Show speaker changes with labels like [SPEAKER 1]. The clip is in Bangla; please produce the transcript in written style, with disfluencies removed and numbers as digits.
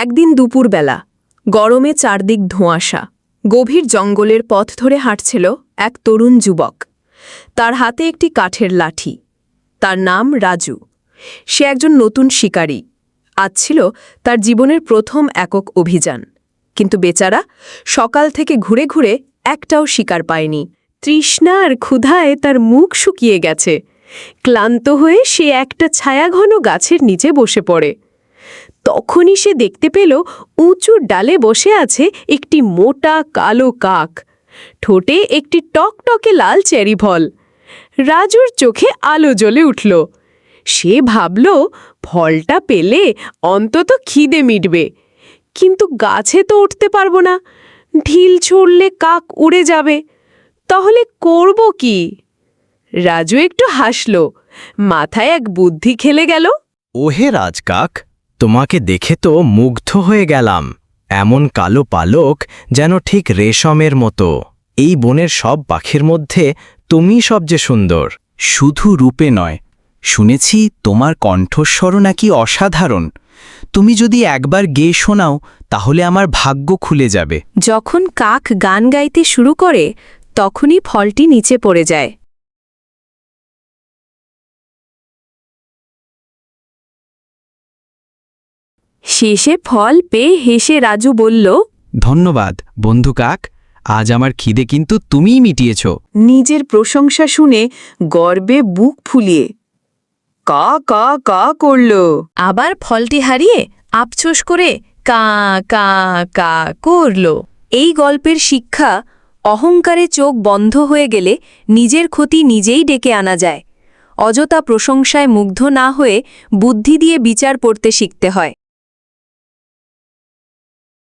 [SPEAKER 1] একদিন দুপুরবেলা গরমে চারদিক ধোঁয়াশা গভীর জঙ্গলের পথ ধরে হাঁটছিল এক তরুণ যুবক। তার হাতে একটি কাঠের লাঠি। তার নাম রাজু। সে একজন নতুন শিকারী। আজ ছিল তার জীবনের প্রথম একক অভিযান। কিন্তু বেচারা সকাল থেকে ঘুরে ঘুরে একটাও শিকার পায়নি। তৃষ্ণা আর ক্ষুধায় তার মুখ শুকিয়ে গেছে। ক্লান্ত হয়ে সে একটা ছায়াঘন গাছের নিচে বসে পড়ে। তখনই সে দেখতে পেল উঁচু ডালে বসে আছে একটি মোটা কালো কাক। ঠোঁটে একটি টকটকে লাল চেরি ফল। রাজুর চোখে আলো জ্বলে উঠল। সে ভাবল ফলটা পেলে অন্তত খিদে মিটবে, কিন্তু গাছে তো উঠতে পারবো না। ঢিল ছুড়লে কাক উড়ে যাবে। তাহলে করব কি? রাজু একটু হাসল। মাথায় এক বুদ্ধি খেলে গেল।
[SPEAKER 2] ওহে রাজকাক, তোমাকে দেখে তো মুগ্ধ হয়ে গেলাম। এমন কালো পালক যেন ঠিক রেশমের মতো। এই বনের সব পাখির মধ্যে তুমি সবচেয়ে সুন্দর।
[SPEAKER 3] শুধু রূপে নয়, শুনেছি তোমার কণ্ঠস্বরও নাকি অসাধারণ। তুমি যদি একবার গেয়ে শোনাও তাহলে আমার ভাগ্য খুলে যাবে।
[SPEAKER 1] যখন কাক গান গাইতে শুরু করে তখনই ফলটি নিচে পড়ে যায়। শেষে ফল পেয়ে হেসে রাজু বলল,
[SPEAKER 3] ধন্যবাদ বন্ধু কাক, আজ আমার খিদে কিন্তু তুমিই মিটিয়েছ।
[SPEAKER 1] নিজের প্রশংসা শুনে গর্বে বুক ফুলিয়ে কা কা কা করল। আবার ফলটি হারিয়ে আফসোস করে কা কা কা করল। এই গল্পের শিক্ষা, অহংকারে চোখ বন্ধ হয়ে গেলে নিজের ক্ষতি নিজেই ডেকে আনা যায়। অযথা প্রশংসায় মুগ্ধ না হয়ে বুদ্ধি দিয়ে বিচার পড়তে শিখতে হয়।